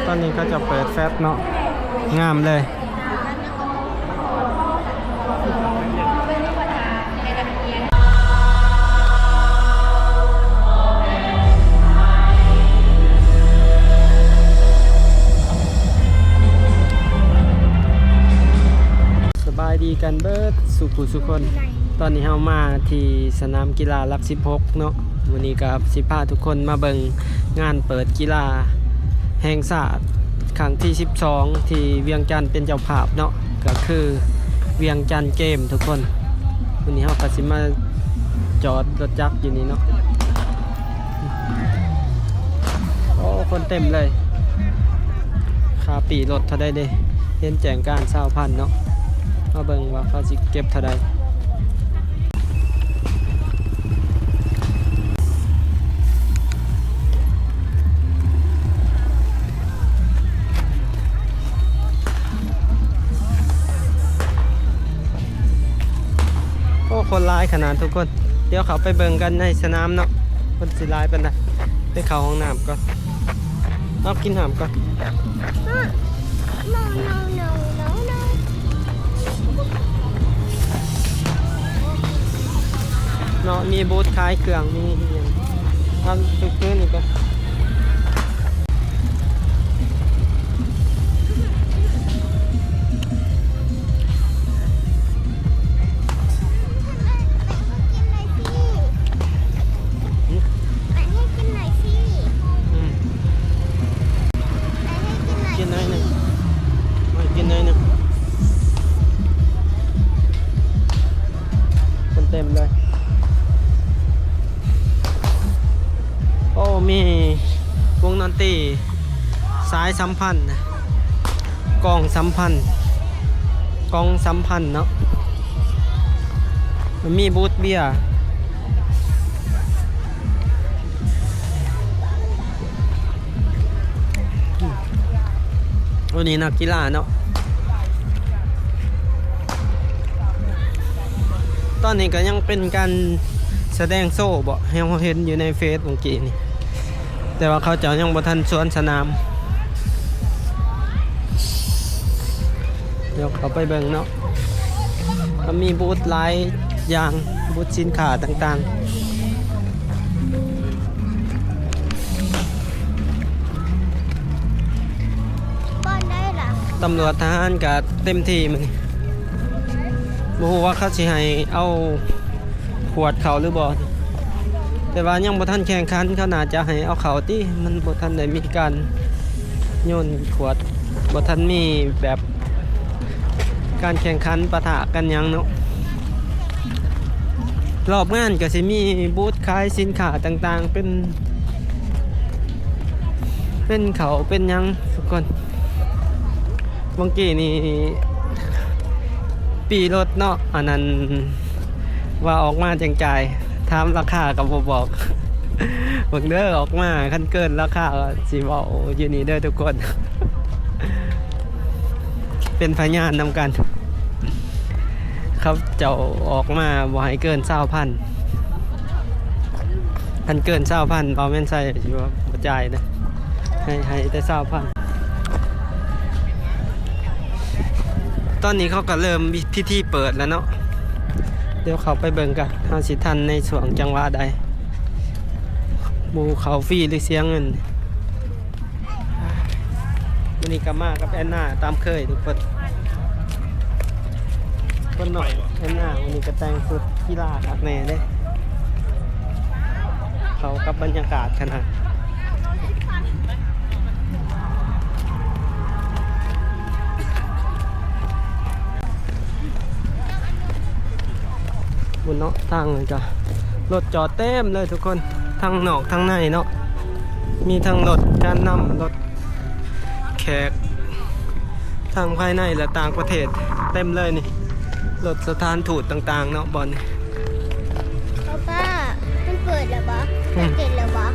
ตอนนี้ก็จะเปิดแฟตเนาะงามเลยสบายดีกันเบิดสุขุสุคน ตอนนี้เรามาที่สนามกีฬาหลัก16เนาะวันนี้กับสิพาทุกคนมาเบิ่งงานเปิดกีฬาแห่งชาติครั้งที่12ที่เวียงจันทร์เป็นเจ้าภาพเนาะก็คือเวียงจันทร์เกมทุกคนวันนี้เราก็สิมาจอดรถจักรอยู่นี่เนาะโอ้คนเต็มเลยค่าปีรถเท่าใดเด้เห็นแจ้งการ20,000เนาะมาเบิ่งว่าเขาสิเก็บเท่าใดคนร้ายขนาดทุกคนเดี๋ยวเขาไปเบิ่งกันในสนามเนาะคนสิร้ายเป็นไงไปเข้าห้องน้ำก่อนเอากินน้ำก่อน no no no no no เนาะมีบูธขายเครื่องมีอย่างทำตื้นๆนี่ก็เต็มเลยโอ้มีวงดนตรีสายสัมพันธ์กองสัมพันธ์กองสัมพันธ์เนาะมันมีบูธเบียร์วันนี้นักกีฬาเนาะตอนนี้ก็ยังเป็นการแสดงโซ่บ่ให้เราเห็นอยู่ในเฟซเมื่อกี้นี่แต่ว่าเขาจะยังบ่ทันสวนสนามเดี๋ยวเขาไปเบิ่งเนาะก็มีบูธหลายอย่างบูธสินค้าต่างบอลได้หรอๆตำรวจทหารก็เต็มที่มันบ่ฮู้ว่าเขาสิให้เอาขวดเขาหรือบ่แต่ว่ายังบ่ทันแข่งขันเขาน่าจะให้เอาเขาติมันบ่ทันได้มีการโยนขวดบ่ทันมีแบบการแข่งขันปะทะกันหยังเนาะรอบงานก็สิมีบูธขายสินค้าต่างๆเป็นเขาเป็นหยังทุกคนเมื่อกี้นี่ปีรถเนาะอันนั้นว่าออกมาจังใจถามราคากับบอกเบิ่งเด้อออกมาคันเกินราคาสิเว้าอยู่นี่เด้อทุกคน เป็นพยานนำกันครับเจ้าออกมาบ่ให้เกิน 20,000 คันเกิน 20,000บ่แม่นใส่สิว่าบ่จ่ายนะให้แต่ 20,000ตอนนี้เขาก็เริ่มพิธีเปิดแล้วเนาะเดี๋ยวเขาไปเบิ่งกันเฮาสิทันในช่วงจังหวะใดหมู่เขาฟรีหรือเสียเงินวันนี้ก็มากับแอนนาตามเคยทุกคนหน่อยแอนนาวันนี้ก็แต่งชุดกีฬาครับแม่เด้เขากับบรรยากาศขนาดบนเนาะทางเลยจ้ะรถจอดเต็มเลยทุกคนทั้งนอกทั้งในเนาะมีทั้งรถการนำรถแขกทางภายในและต่างประเทศเต็มเลยนี่รถสถานทูตต่างๆเนาะบอลนี่ป้ามันเปิดแล้วบอมันเก็บแล้วบอ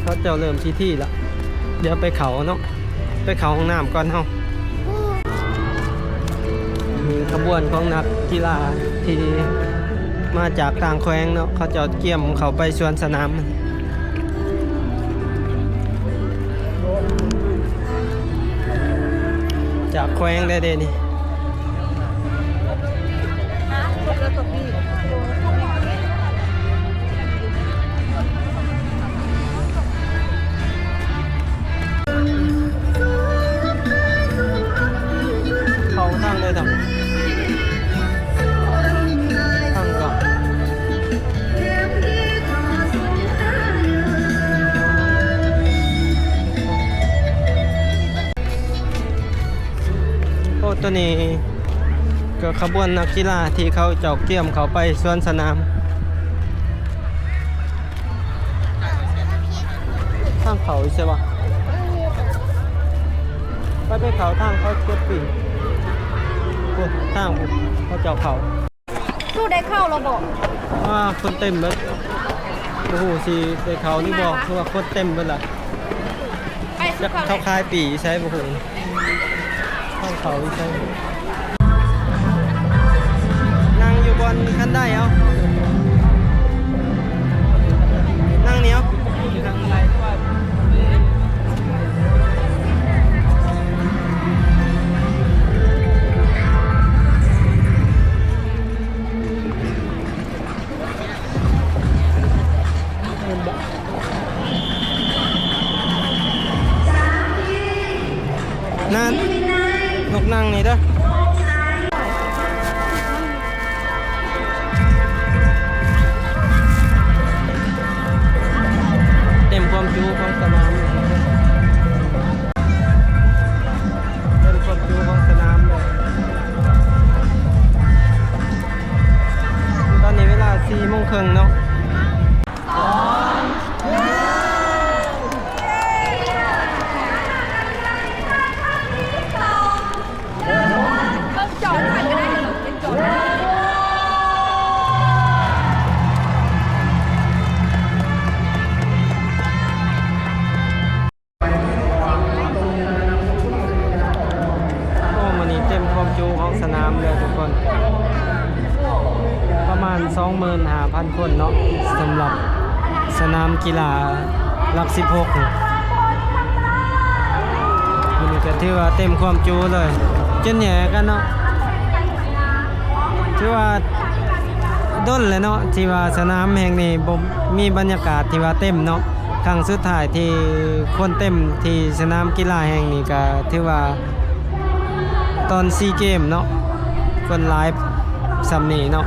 เขาจะเริ่มพิธีละเดี๋ยวไปเขาเนาะไปเขาห้องน้ำก่อนเฮามีขบวนของนักกีฬาที่มาจากต่างแขวงเนาะเขาจะเกี่ยมเขาไปสวนสนาม วงได้เด้นี่เขาทางเลยทำทางก่อนโอ้ตัวนี้ก็ขบวนนักกีฬาที่เขาเจาะเกี่ยมเขาไปสวนสนามทางเขาใช่ปะไปเขาทางเขาเก็บปีกูทางเขาเจาะเขา สู้ได้เข้าเราบอก คนเต็มเลยโอ้โหสิได้เขาที่บอกคือว่าคนเต็มเลยล่ะ ไป จะเข้าคายปีใช้โอ้โหทางเขาใช้นั่งอยู่บนขั้นได้เอานั่งเหนียวนั่งไรนั่นนกนั่งนี่เด้อเต็มความจุของสนามเต็มความจุของสนามเลยตอนนี้เวลา4 โมงครึ่งเนาะของสนามเลยทุกคนประมาณ 25,000 คนเนาะสำหรับสนามกีฬาหลัก16นี่ก็ถือว่าเต็มความจุเลยจนแหย่กันเนาะถือว่าด้นเลยเนาะที่ว่าสนามแห่งนี้บ่มีบรรยากาศที่ว่าเต็มเนาะครั้งสุดท้ายที่คนเต็มที่สนามกีฬาแห่งนี้ก็ถือว่าตอนซีเกมเนาะคนไลฟ์ซัมนี่เนาะ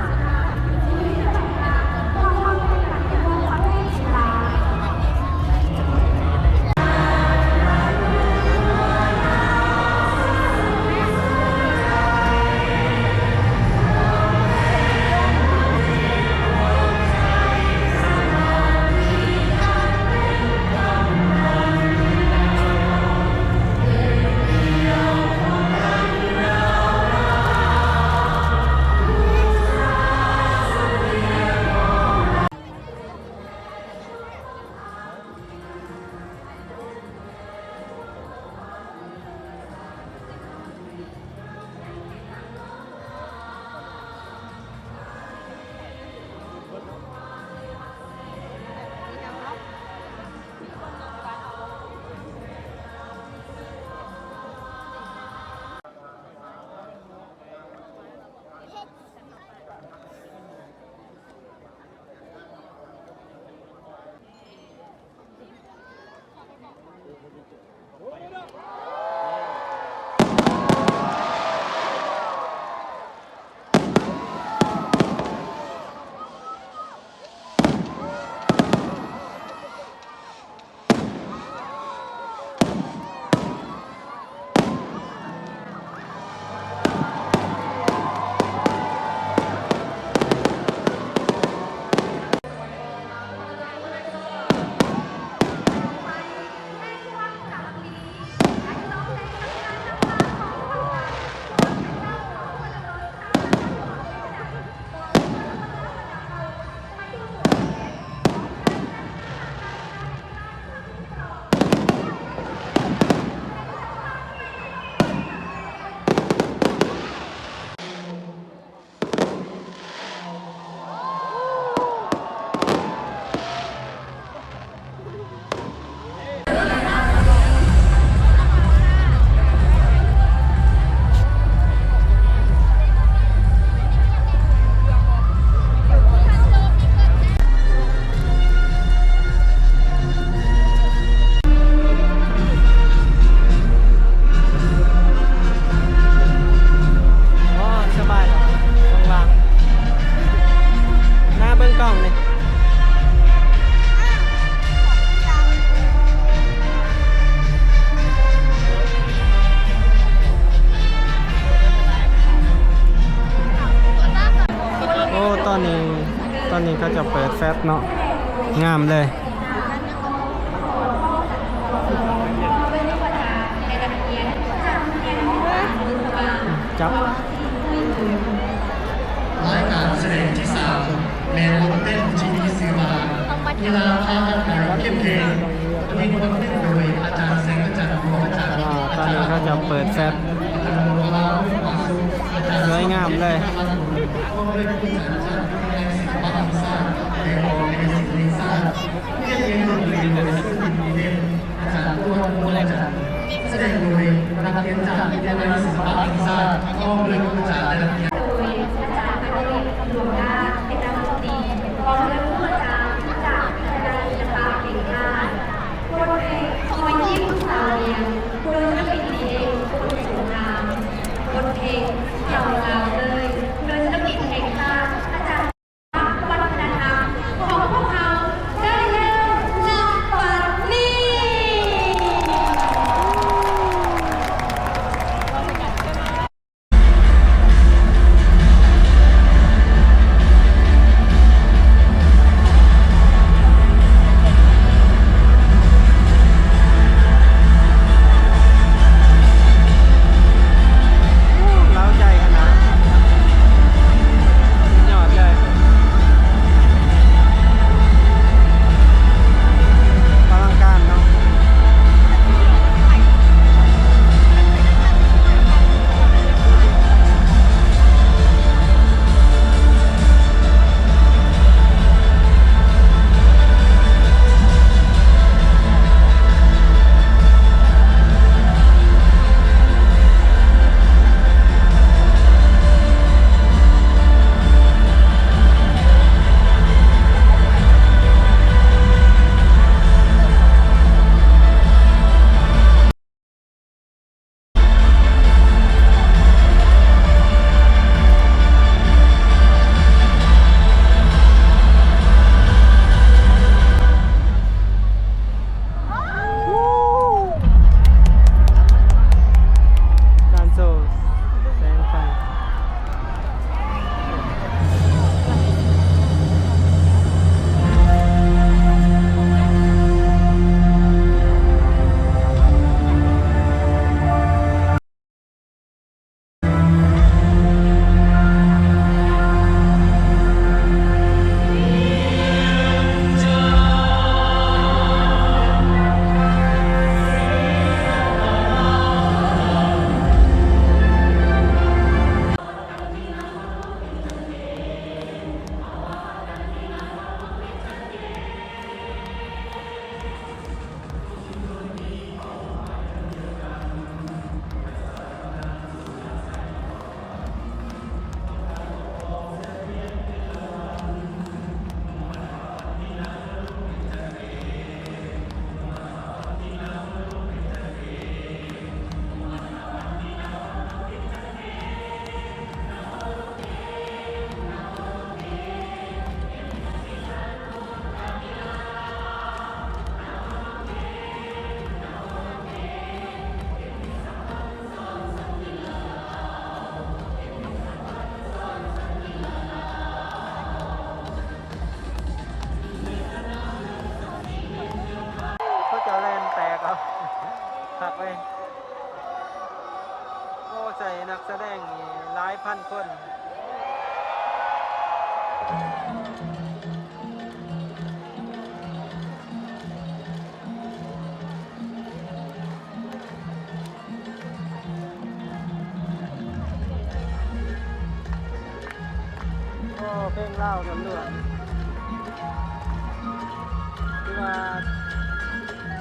เขาจะเปิดแฟตเนาะงามเลยจับรายการแสดงที่3แมนวงเต้นที่มีชื่อว่ากีฬาพากันแข่งเข้มเพลงมีวงเต้นโดยอาจารย์แสงอาจารย์บัวอาจารย์ตอนนี้เขาจะเปิดแฟตสวยงามเลยแสดงโดยนักเรียนจากวิทยาลัยศิลปะแห่งชาติอ้อมเลยผู้จัดและนักเรียนโดยอาจารย์อดีตตำรวจด้านเป็นนักดนตรีพร้อมด้วยผู้อาจารย์จากวิทยาลัยศิลปะแห่งชาติบทเพลงคอยยิ้มสาวเรียนโดยศิลปินดีเองผู้สวยงามบทเพลงเก่าเลยโดยศิลปินแห่งชาติอาจารย์วัฒนธรรมของพวกเขาได้แล้วณบัดนี้ เล้าใจขนาดยอดเลยอลังการเนาะการโซ่แสงไฟเขาจะแลนแตกเอาหักไปโอ้ใส่นักแสดงนี่หลายพันคนโอ้เพลงเล่าตำรวจที่ว่า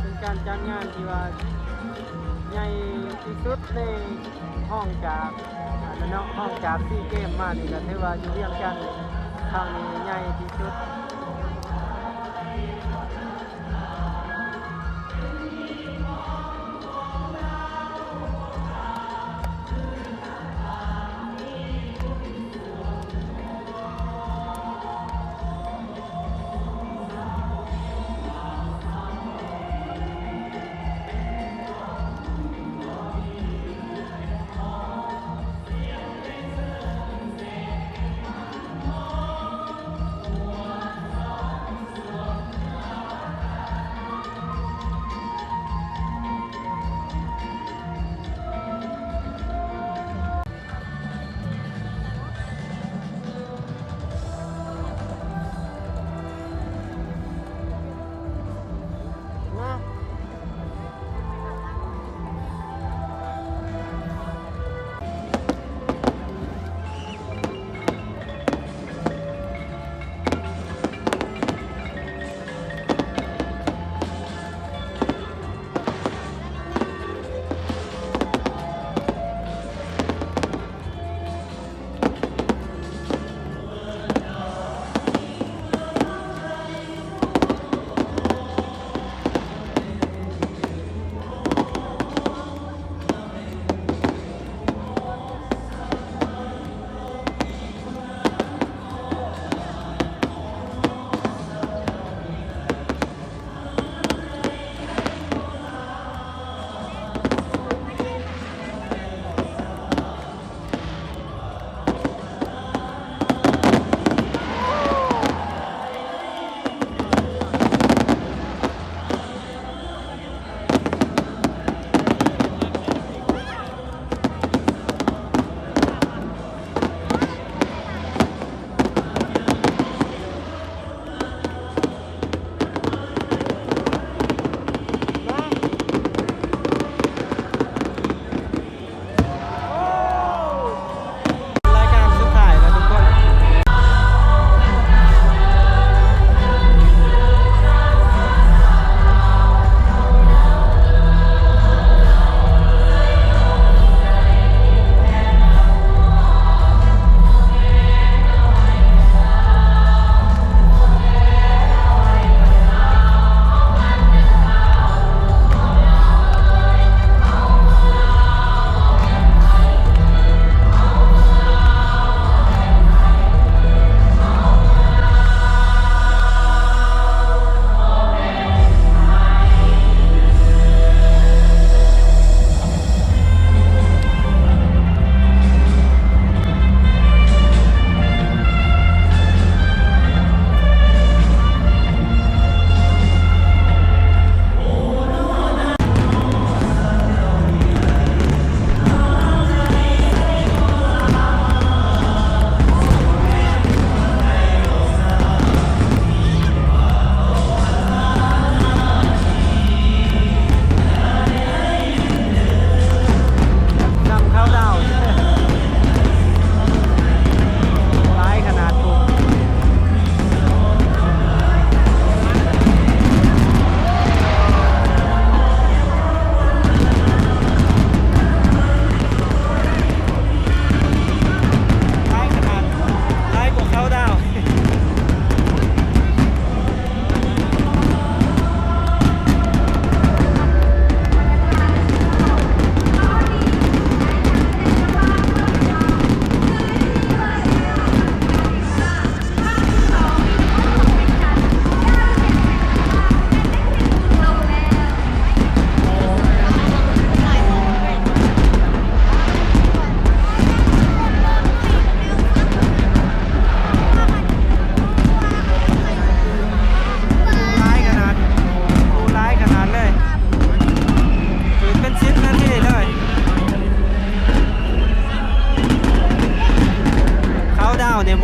เป็นการจัดงานที่ว่าใหญ่ที่สุดในห้องจากอันนั้นเนาะห้องจากซีเกมมานี่ก็ถือว่าอยู่เวียงจันทน์ครั้งนี้ใหญ่ที่สุด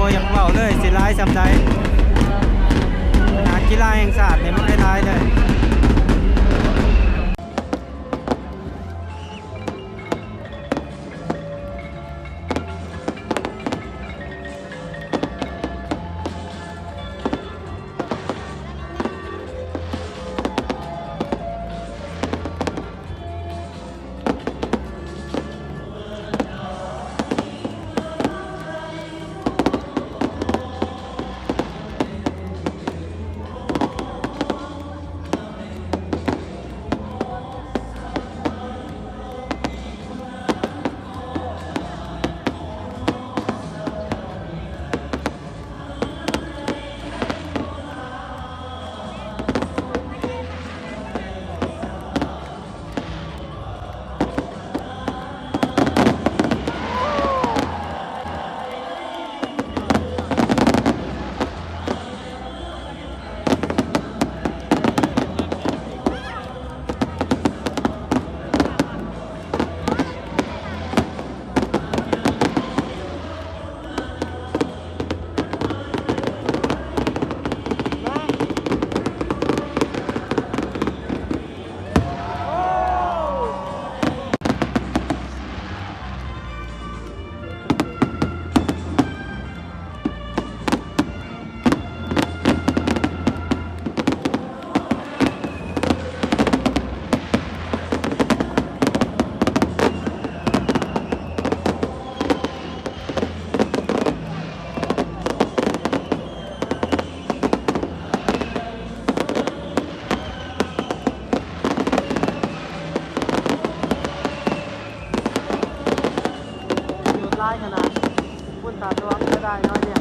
บ่อยากเว้าเลยสิร้ายซำใดงานกีฬาแห่งชาตินี่มันได้ร้ายเลยร้ายขนาดพุ่นตาดวงก็ได้น้อยเดียว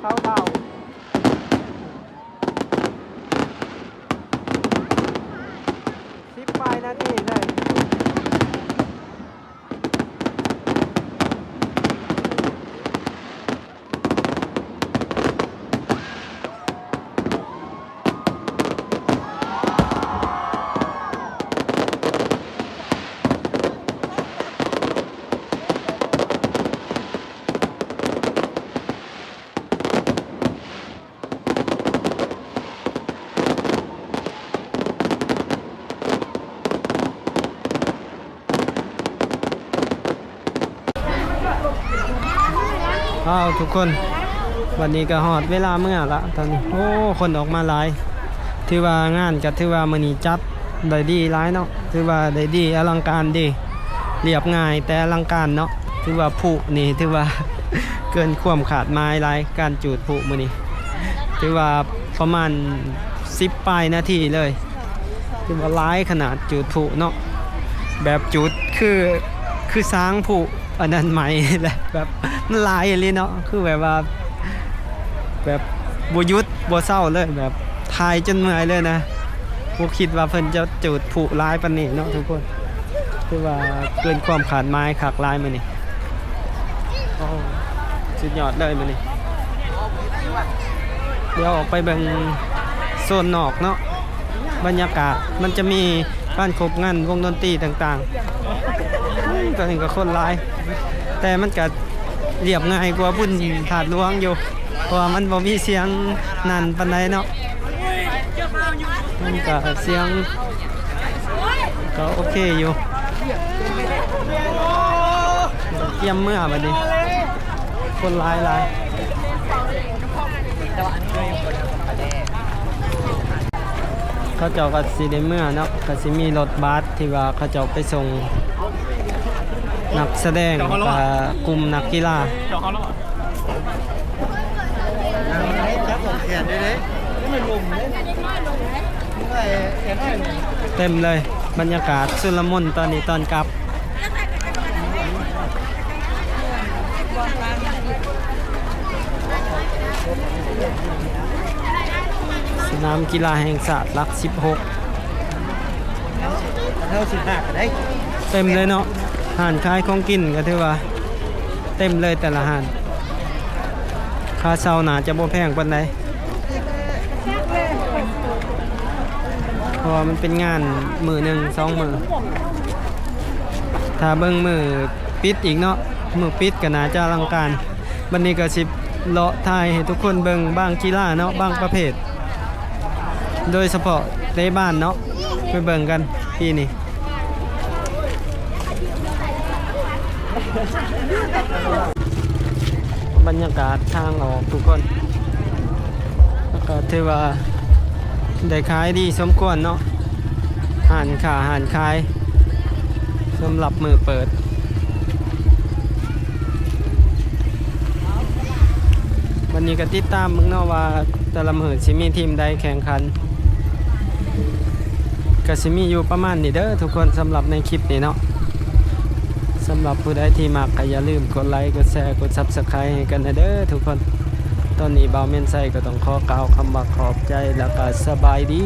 เขาเบา10 ปลายนาทีเลย อ้าวทุกคนวันนี้ก็ฮอดเวลาเมื่อละตอนนี้โอ้คนออกมาหลายถือว่างานก็ถือว่ามื้อนี้จัดได้ดีหลายเนาะถือว่าได้ดีอลังการดีเรียบง่ายแต่อลังการเนาะถือว่าผู้นี่ถือว่า เกินความขาดหมายหลายการจูดผู้มื้อนี้ถือว่าประมาณ10 ปลายนาทีเลยถือว่าหลายขนาดจูดผู้เนาะแบบจูดคือสร้างผู้อันนั้นใหม่แหละแบบมันลายเลยเนาะคือแบบว่าแบบบ่หยุดบ่เศร้าเลยแบบทายจนเมื่อยเลยนะบ่คิดว่าเพิ่นจะจุดผุลายปานนี้เนาะทุกคนคือว่าเกินความคาดหมายคักลายมื้อนี้โอ้สุดยอดเลยมื้อนี้เดี๋ยวออกไปเบิ่งโซนนอกเนาะบรรยากาศมันจะมีบ้านครบงานวงดนตรีต่างๆตอนนี้ก็คนหลายแต่มันก็เรียบง่ายกว่าบุญถาดหลวงอยู่เพราะว่ามันบ่มีเสียงนั่นปานใดเนาะ มันก็เสียงก็โอเคอยู่เกี่ยมเมื่อบัดนี้คนหลายเขาเจ้าก็สิได้เมื่อเนาะก็สิมีรถบัสที่ว่าเขาเจ้าไปส่งนักแสดงกับกลุ่มนักกีฬาเต็มเลยบรรยากาศสุลมุนตอนนี้ตอนกลับสนามกีฬาแห่งชาติหลัก 16เต็มเลยเนาะหานขายของกินก็ถือว่าเต็มเลยแต่ละหานค่าเช่าหนาจะบ่แพงปานใดเพราะว่ามันเป็นงานมือหนึ่ง2 มือถ้าเบิ่งมือปิดอีกเนาะมือปิดก็น่าจะอลังการบัดนี้ก็สิเลาะทายให้ทุกคนเบิ่งบางกีฬาเนาะบางประเภทโดยเฉพาะในบ้านเนาะไปเบิ่งกันพี่นี่บรรยากาศทางออกทุกคนแล้วก็ถือว่าได้ขายดีสมควรเนาะหานขายสำหรับมือเปิดวันนี้ก็ติดตามมึงเนาะว่าแต่ละมื้อสิมีทีมใดแข่งขันก็สิมีอยู่ประมาณนี้เด้อทุกคนสำหรับในคลิปนี้เนาะสำหรับผู้ใดที่มักก็อย่าลืมกดไลค์กดแชร์กด Subscribe ให้กันนะเด้อทุกคนตอนนี้บ่าวเม่นไซก็ต้องขอกล่าวคำว่าขอบใจแล้วก็สบายดี